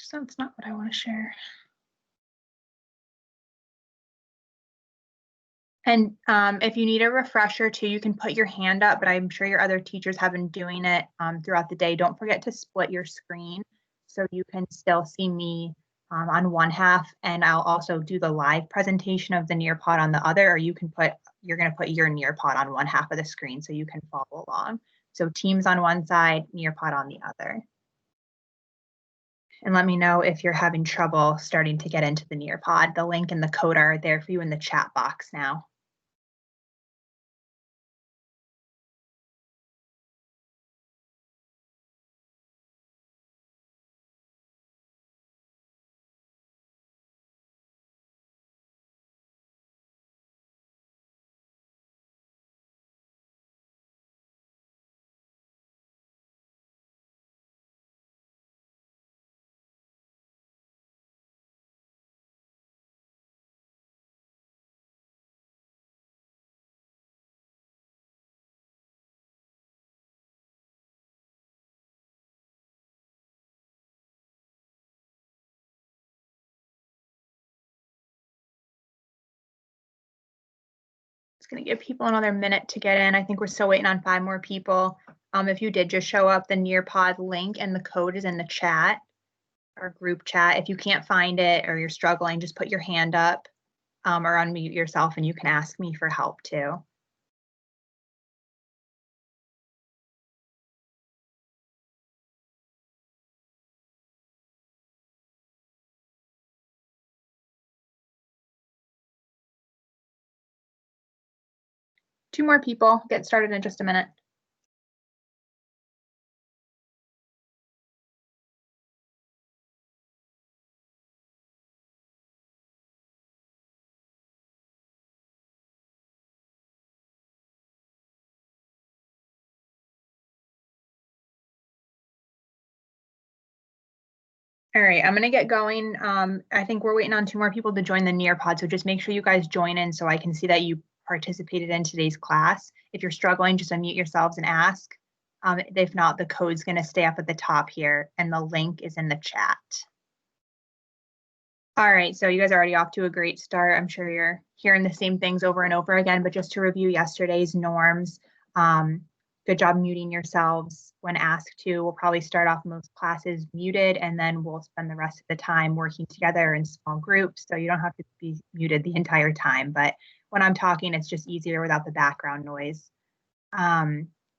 So that's not what I want to share. And if you need a refresher too, you can put your hand up, but I'm sure your other teachers have been doing it throughout the day. Don't forget to split your screen so you can still see me on one half, and I'll also do the live presentation of the Nearpod on the other, or you're going to put your Nearpod on one half of the screen so you can follow along. So Teams on one side, Nearpod on the other. And let me know if you're having trouble starting to get into the Nearpod. The link and the code are there for you in the chat box now. It's going to give people another minute to get in. I think we're still waiting on 5 more people. If you did just show up, the Nearpod link and the code is in the chat or group chat. If you can't find it or you're struggling, just put your hand up or unmute yourself and you can ask me for help too. Two more people. Get started in just a minute. All right, I'm going to get going. I think we're waiting on 2 more people to join the Nearpod, so just make sure you guys join in so I can see that you participated in today's class. If you're struggling, just unmute yourselves and ask. If not, the code's going to stay up at the top here, and the link is in the chat. All right, so you guys are already off to a great start. I'm sure you're hearing the same things over and over again, but just to review yesterday's norms, good job muting yourselves when asked to. We'll probably start off most classes muted, and then we'll spend the rest of the time working together in small groups. So you don't have to be muted the entire time, but when I'm talking, it's just easier without the background noise.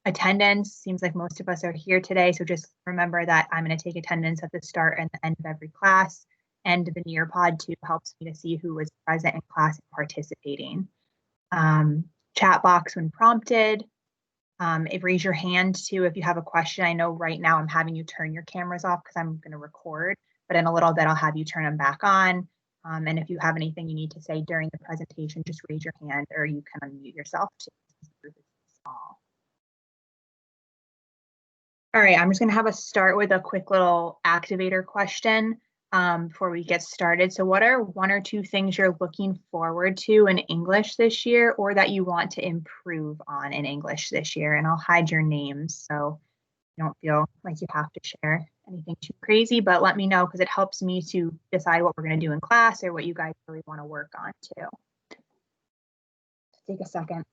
Attendance, seems like most of us are here today. So just remember that I'm going to take attendance at the start and the end of every class. And the Nearpod too helps me to see who was present in class and participating. Chat box when prompted. Raise your hand too if you have a question. I know right now I'm having you turn your cameras off because I'm going to record, but in a little bit I'll have you turn them back on. And if you have anything you need to say during the presentation, just raise your hand or you can unmute yourself too. All right, I'm just going to have us start with a quick little activator question before we get started. So what are 1 or 2 things you're looking forward to in English this year or that you want to improve on in English this year? And I'll hide your names so you don't feel like you have to share anything too crazy, but let me know because it helps me to decide what we're going to do in class or what you guys really want to work on too. Take a second.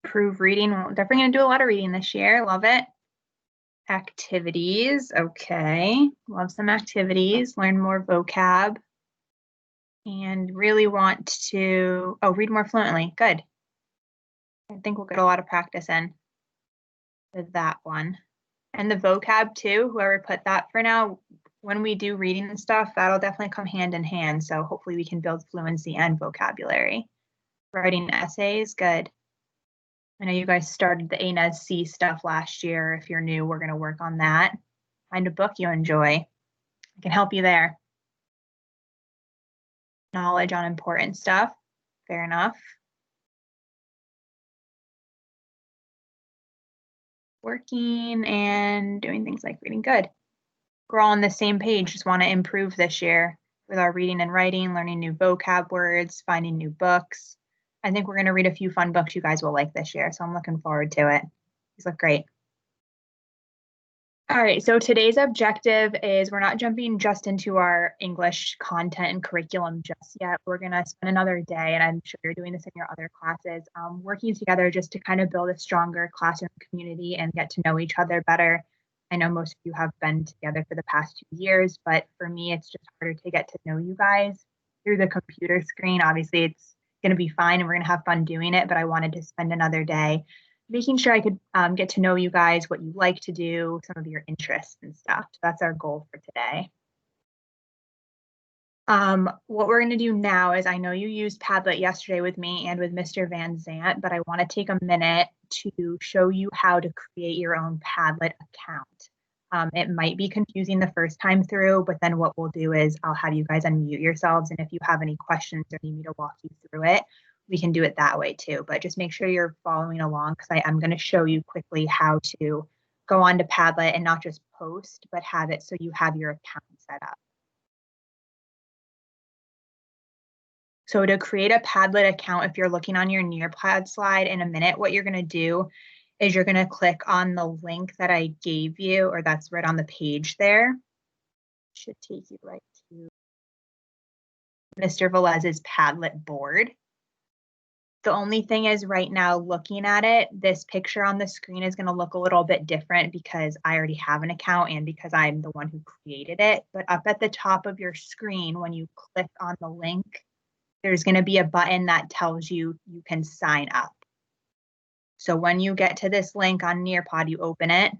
Improve reading. We're definitely going to do a lot of reading this year. Love it. Activities. Okay. Love some activities. Learn more vocab. And really want to, read more fluently. Good. I think we'll get a lot of practice in with that one. And the vocab too, whoever put that for now, when we do reading and stuff, that'll definitely come hand in hand. So hopefully we can build fluency and vocabulary. Writing essays, good. I know you guys started the A-NES-C stuff last year. If you're new, we're going to work on that. Find a book you enjoy. I can help you there. knowledge on important stuff. Fair enough. Working and doing things like reading. Good. We're all on the same page. Just want to improve this year with our reading and writing, learning new vocab words, finding new books. I think we're going to read a few fun books you guys will like this year, so I'm looking forward to it. These look great. All right, so today's objective is we're not jumping just into our English content and curriculum just yet. We're going to spend another day, and I'm sure you're doing this in your other classes, working together just to kind of build a stronger classroom community and get to know each other better. I know most of you have been together for the past 2 years, but for me, it's just harder to get to know you guys through the computer screen. Obviously, it's going to be fine and we're going to have fun doing it, but I wanted to spend another day making sure I could get to know you guys, what you like to do, some of your interests and stuff. So that's our goal for today. What we're going to do now is I know you used Padlet yesterday with me and with Mr. Van Zant, but I want to take a minute to show you how to create your own Padlet account. It might be confusing the first time through, but then what we'll do is I'll have you guys unmute yourselves. And if you have any questions or need me to walk you through it, we can do it that way too. But just make sure you're following along because I am going to show you quickly how to go on to Padlet and not just post, but have it so you have your account set up. So to create a Padlet account, if you're looking on your Nearpod slide in a minute, what you're going to do is you're going to click on the link that I gave you, or that's right on the page there. Should take you right to Mr. Velez's Padlet board. The only thing is right now looking at it, this picture on the screen is going to look a little bit different because I already have an account and because I'm the one who created it. But up at the top of your screen, when you click on the link, there's going to be a button that tells you you can sign up. So when you get to this link on Nearpod, you open it,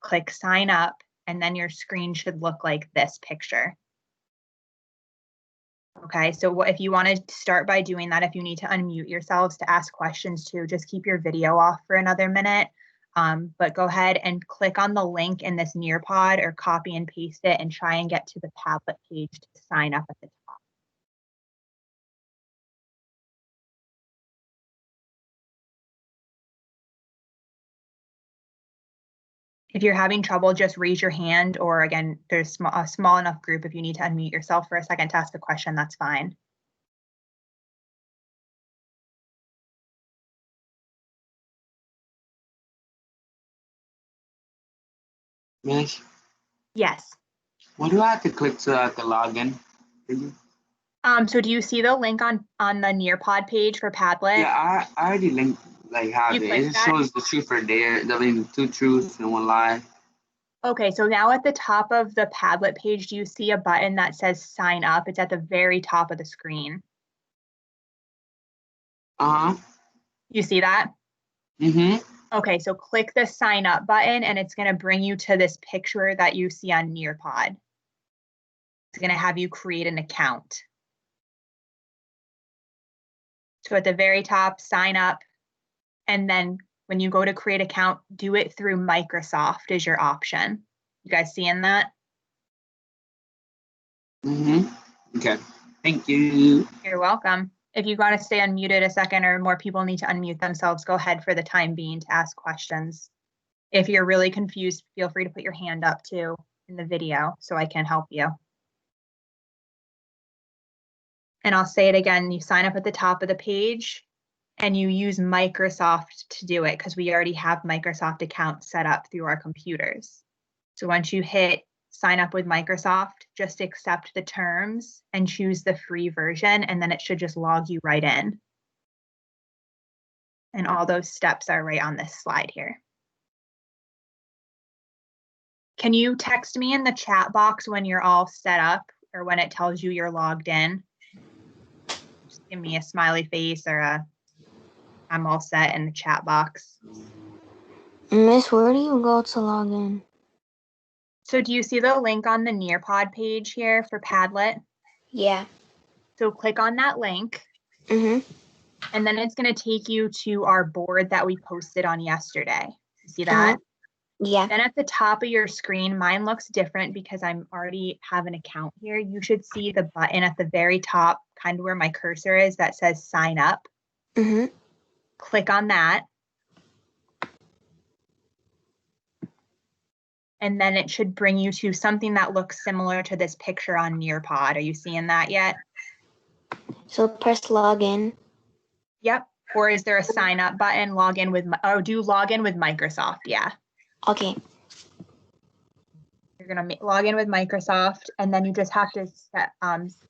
click sign up, and then your screen should look like this picture. Okay, so if you want to start by doing that, if you need to unmute yourselves to ask questions too, just keep your video off for another minute. But go ahead and click on the link in this Nearpod or copy and paste it and try and get to the Padlet page to sign up at the top. If you're having trouble, just raise your hand, or again, there's a small enough group. If you need to unmute yourself for a second to ask a question, that's fine. Miss, Yes. what do I have to click so I can log in? So do you see the link on the Nearpod page for Padlet? Yeah, I already linked, have You it. clicked It that? shows the truth or dare. I mean, 2 truths and 1 lie. Okay, so now at the top of the Padlet page, do you see a button that says sign up? It's at the very top of the screen. Uh-huh. You see that? Mm-hmm. Okay, so click the sign up button and it's going to bring you to this picture that you see on Nearpod. It's going to have you create an account. So at the very top, sign up, and then when you go to create account, do it through Microsoft is your option. You guys seeing that? Mm-hmm. Okay. Thank you. You're welcome. If you want to stay unmuted a second or more people need to unmute themselves, go ahead for the time being to ask questions. If you're really confused, feel free to put your hand up too in the video so I can help you. And I'll say it again, you sign up at the top of the page and you use Microsoft to do it because we already have Microsoft accounts set up through our computers. So once you hit sign up with Microsoft, just accept the terms and choose the free version, and then it should just log you right in. And all those steps are right on this slide here. Can you text me in the chat box when you're all set up or when it tells you you're logged in? Just give me a smiley face or a I'm all set in the chat box. Miss, where do you go to log in? So do you see the link on the Nearpod page here for Padlet? Yeah. So click on that link. Mm-hmm. And then it's going to take you to our board that we posted on yesterday. You see that? Yeah. Then at the top of your screen, mine looks different because I'm already have an account here. You should see the button at the very top kind of where my cursor is that says sign up. Mm-hmm. Click on that. And then it should bring you to something that looks similar to this picture on Nearpod. Are you seeing that yet? So press login. Yep. Or is there a sign up button? Log in with, oh, do log in with Microsoft. Yeah. Okay. You're going to log in with Microsoft, and then you just have to set,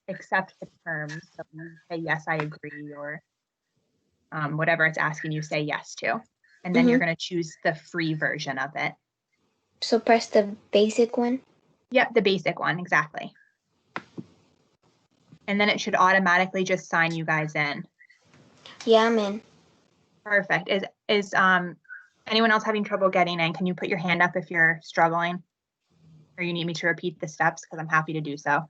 accept the terms. So you say, yes, I agree, or whatever it's asking you, say yes to. And then you're going to choose the free version of it. So press the basic one. Yep, the basic one, exactly. And then it should automatically just sign you guys in. Yeah, I'm in. Perfect. Is anyone else having trouble getting in? Can you put your hand up if you're struggling? Or you need me to repeat the steps, because I'm happy to do so.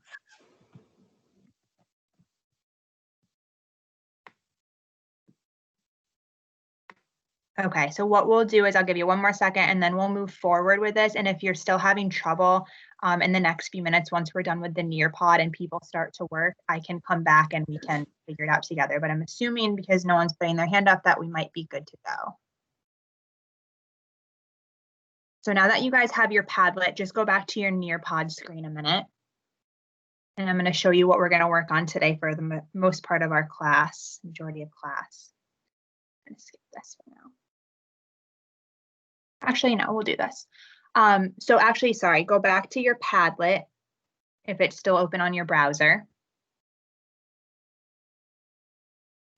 Okay, so what we'll do is I'll give you one more second and then we'll move forward with this. And if you're still having trouble in the next few minutes, once we're done with the Nearpod and people start to work, I can come back and we can figure it out together. But I'm assuming, because no one's putting their hand up, that we might be good to go. So now that you guys have your Padlet, just go back to your Nearpod screen a minute. And I'm going to show you what we're going to work on today for the most part of our class, majority of class. I'm going to skip this for now. Actually, no, we'll do this. So actually, sorry, go back to your Padlet if it's still open on your browser.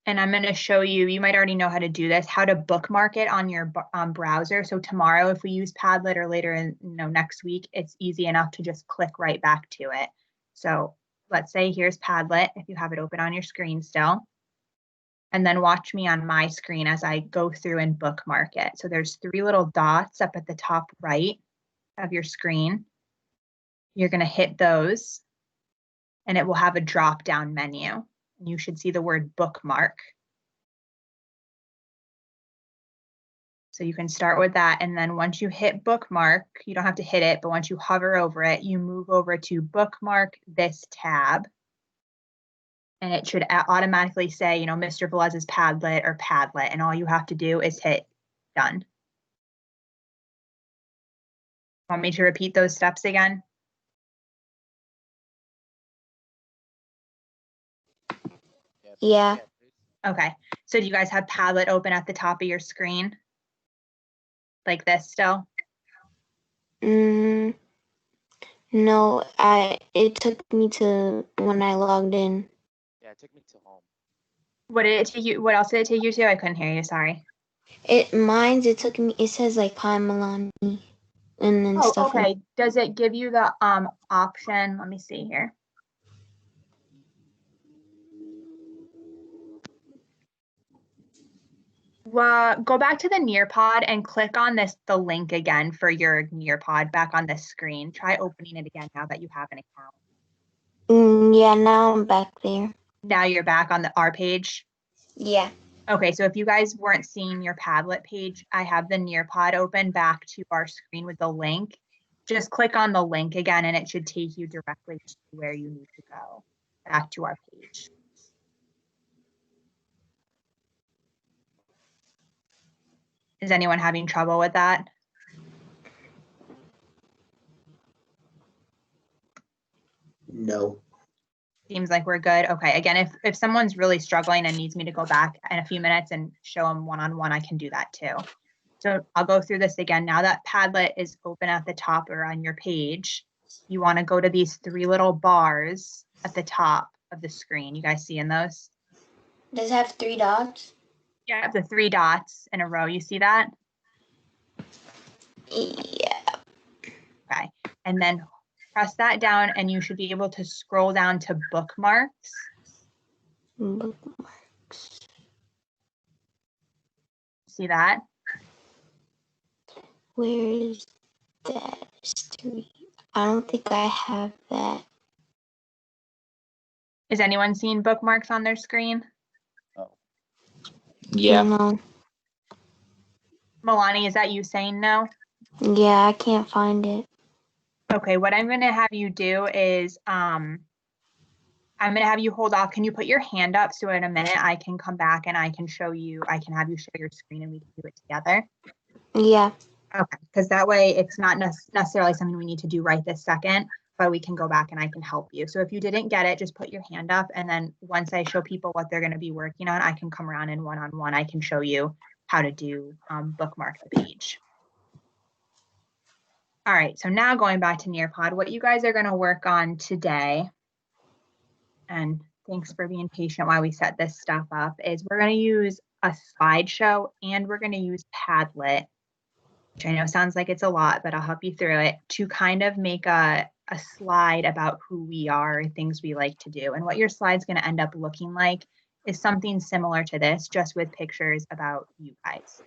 And I'm going to show you, you might already know how to do this, how to bookmark it on your browser. So tomorrow, if we use Padlet, or later in next week, it's easy enough to just click right back to it. So let's say here's Padlet, if you have it open on your screen still. And then watch me on my screen as I go through and bookmark it. So there's 3 little dots up at the top right of your screen. You're going to hit those and it will have a drop down menu. You should see the word bookmark. So you can start with that. And then once you hit bookmark, you don't have to hit it, but once you hover over it, you move over to bookmark this tab. And it should automatically say, Mr. Velez's Padlet or Padlet. And all you have to do is hit done. Want me to repeat those steps again? Yeah. Okay. So do you guys have Padlet open at the top of your screen? Like this still? No, it took me to when I logged in. Yeah, it took me to home. What did it take you? What else did it take you to? I couldn't hear you, sorry. It took me, it says like hi Milani and then Oh, stuff. okay. Does it give you the option? Let me see here. Well, go back to the Nearpod and click on the link again for your Nearpod back on the screen. Try opening it again now that you have an account. Yeah, now I'm back there. Now you're back on our page. Yeah. Okay, so if you guys weren't seeing your Padlet page, I have the Nearpod open back to our screen with the link. Just click on the link again and it should take you directly to where you need to go, back to our page. Is anyone having trouble with that? No. Seems like we're good. Okay, again, if someone's really struggling and needs me to go back in a few minutes and show them one-on-one, I can do that too. So I'll go through this again. Now that Padlet is open at the top or on your page, you want to go to these 3 little bars at the top of the screen. You guys seeing those? Does it have 3 dots? Yeah, the 3 dots in a row. You see that? Yeah. Okay, and then press that down and you should be able to scroll down to bookmarks. Bookmarks. See that? Where is that? History. I don't think I have that. Is anyone seeing bookmarks on their screen? Yeah. No. Milani, is that you saying no? Yeah, I can't find it. Okay, what I'm going to have you do is I'm going to have you hold off. Can you put your hand up so in a minute I can come back and I can show you, I can have you share your screen and we can do it together? Yeah. Okay, because that way it's not necessarily something we need to do right this second, but we can go back and I can help you. So if you didn't get it, just put your hand up. And then once I show people what they're going to be working on, I can come around and one-on-one, I can show you how to do bookmark the page. All right, so now going back to Nearpod, what you guys are going to work on today, and thanks for being patient while we set this stuff up, is we're going to use a slideshow and we're going to use Padlet, which I know sounds like it's a lot, but I'll help you through it, to kind of make a slide about who we are, things we like to do. And what your slide's going to end up looking like is something similar to this, just with pictures about you guys.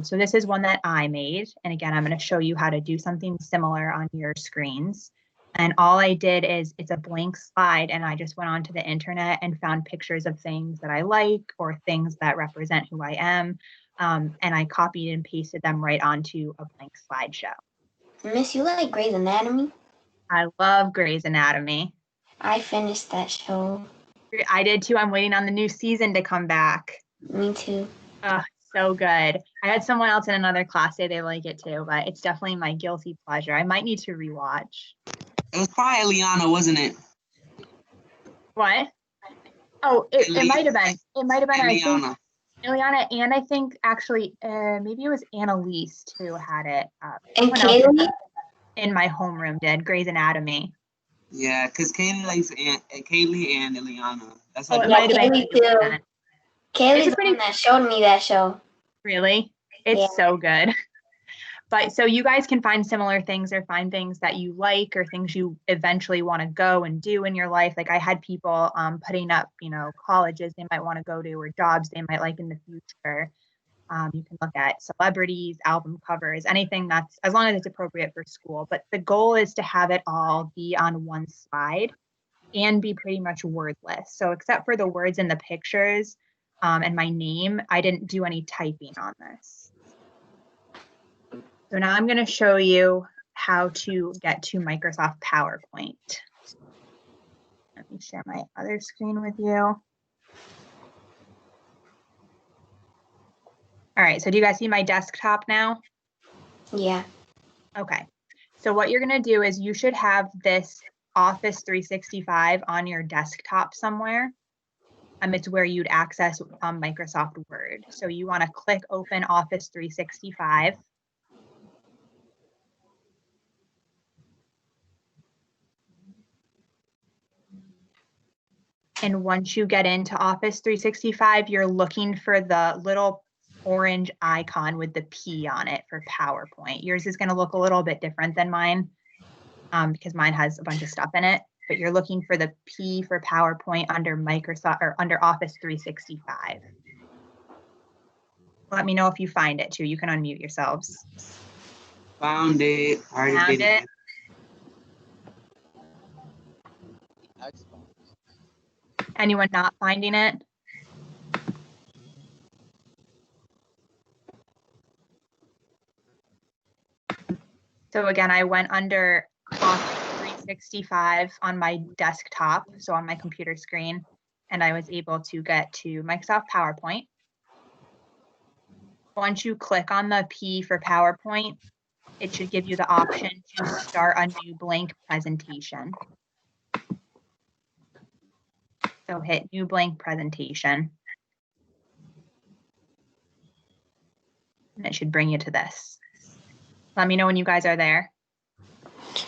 So this is one that I made. And again, I'm going to show you how to do something similar on your screens. And all I did is it's a blank slide and I just went onto the internet and found pictures of things that I like or things that represent who I am. And I copied and pasted them right onto a blank slideshow. Miss, you like Grey's Anatomy? I love Grey's Anatomy. I finished that show. I did too. I'm waiting on the new season to come back. Me too. So good. I had someone else in another class say they like it too, but it's definitely my guilty pleasure. I might need to rewatch. It was probably Eliana, wasn't it? What? Oh, it might have been. It might have been. I think Eliana. Ileana, and I think actually maybe it was Annalise who had it. And Someone else Kaylee? in my homeroom did Grey's Anatomy. Yeah, because Kaylee likes Kaylee and Eliana. That's Oh, like it might have been Kaylee you too. then. Kaylee's It's the one that showed me that show. Really? It's Yeah. so good. But so you guys can find similar things or find things that you like or things you eventually want to go and do in your life. Like I had people putting up, colleges they might want to go to or jobs they might like in the future. You can look at celebrities, album covers, anything that's, as long as it's appropriate for school. But the goal is to have it all be on one slide and be pretty much wordless. So except for the words in the pictures and my name, I didn't do any typing on this. So now I'm going to show you how to get to Microsoft PowerPoint. Let me share my other screen with you. All right, so do you guys see my desktop now? Yeah. Okay, so what you're going to do is you should have this Office 365 on your desktop somewhere. It's where you'd access Microsoft Word. So you want to click open Office 365. And once you get into Office 365, you're looking for the little orange icon with the P on it for PowerPoint. Yours is going to look a little bit different than mine because mine has a bunch of stuff in it, but you're looking for the P for PowerPoint under Microsoft or under Office 365. Let me know if you find it too. You can unmute yourselves. Found it. Already Found did it. it? Anyone not finding it? So again, I went under Office 365 on my desktop, so on my computer screen, and I was able to get to Microsoft PowerPoint. Once you click on the P for PowerPoint, it should give you the option to start a new blank presentation. So hit new blank presentation. And it should bring you to this. Let me know when you guys are there. Do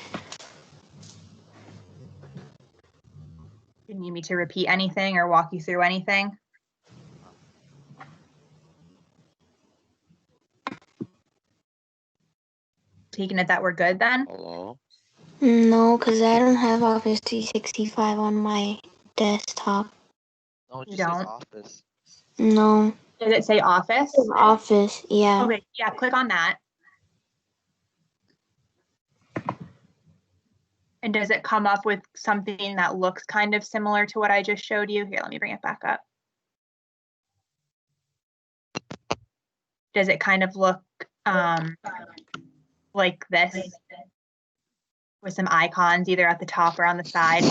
you need me to repeat anything or walk you through anything? Taking it that we're good then? Hello? No, because I don't have Office 365 on my desktop. No, it You just says don't? office. No. Does it say Office? Office, yeah. Okay, yeah, click on that. And does it come up with something that looks kind of similar to what I just showed you? Here, let me bring it back up. Does it kind of look like this with some icons either at the top or on the side?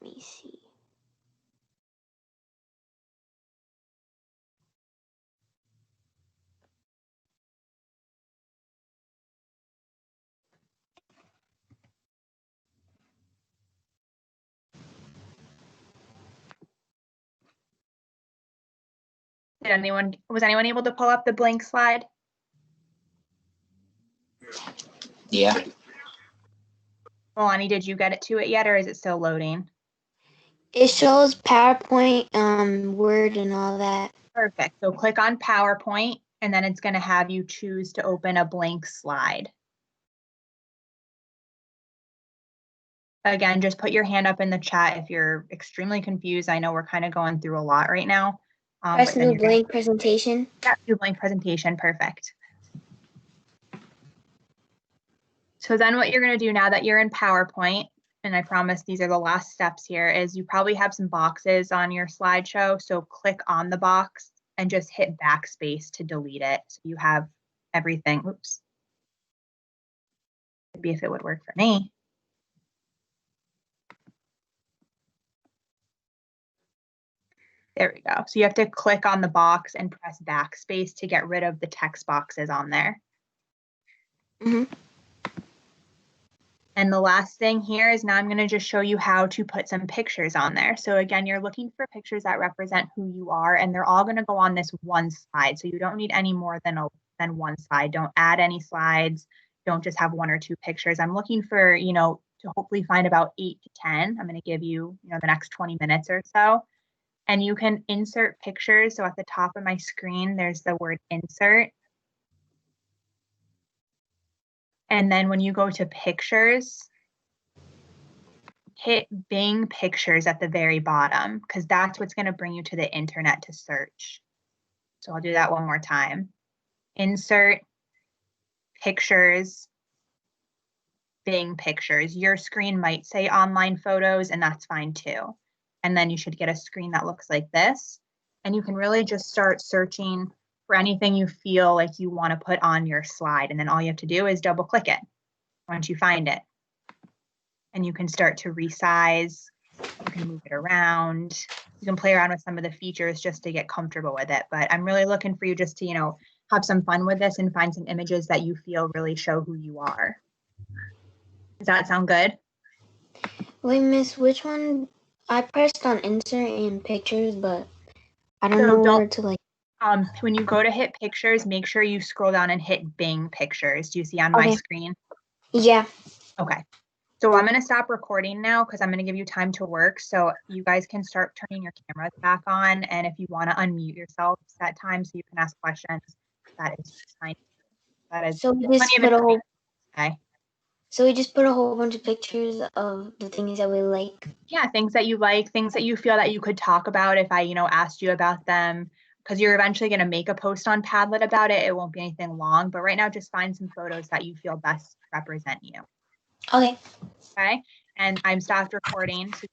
Let me see. Was anyone able to pull up the blank slide? Yeah. Milani, did you get it to it yet, or is it still loading? It shows PowerPoint, Word, and all that. Perfect. So click on PowerPoint, and then it's going to have you choose to open a blank slide. Again, just put your hand up in the chat if you're extremely confused. I know we're kind of going through a lot right now. Press new blank presentation. Yeah, new blank presentation. Perfect. So then what you're going to do now that you're in PowerPoint, and I promise these are the last steps here, is you probably have some boxes on your slideshow. So click on the box and just hit backspace to delete it. So you have everything. Oops. Maybe if it would work for me. There we go. So you have to click on the box and press backspace to get rid of the text boxes on there. Mm-hmm. And the last thing here is now I'm going to just show you how to put some pictures on there. So again, you're looking for pictures that represent who you are, and they're all going to go on this one slide. So you don't need any more than one slide. Don't add any slides. Don't just have one or two pictures. I'm looking for, to hopefully find about 8 to 10. I'm going to give you, the next 20 minutes or so. And you can insert pictures. So at the top of my screen, there's the word insert. And then when you go to pictures, hit Bing Pictures at the very bottom, because that's what's going to bring you to the internet to search. So I'll do that one more time. Insert, pictures, Bing Pictures. Your screen might say online photos, and that's fine too. And then you should get a screen that looks like this. And you can really just start searching for anything you feel like you want to put on your slide. And then all you have to do is double click it once you find it. And you can start to resize. You can move it around. You can play around with some of the features just to get comfortable with it. But I'm really looking for you just to, have some fun with this and find some images that you feel really show who you are. Does that sound good? Wait, Miss, which one? I pressed on insert and pictures, but I don't know where to like. When you go to hit pictures, make sure you scroll down and hit Bing Pictures. Do you see on my screen? Yeah. Okay. So I'm going to stop recording now because I'm going to give you time to work. So you guys can start turning your cameras back on. And if you want to unmute yourself at times so you can ask questions, that is fine. That is So we just put a whole. Okay. So we just put a whole bunch of pictures of the things that we like. Yeah, things that you like, things that you feel that you could talk about if I, asked you about them, because you're eventually going to make a post on Padlet about it. It won't be anything long, but right now just find some photos that you feel best represent you. Okay. Okay. And I'm stopped recording. So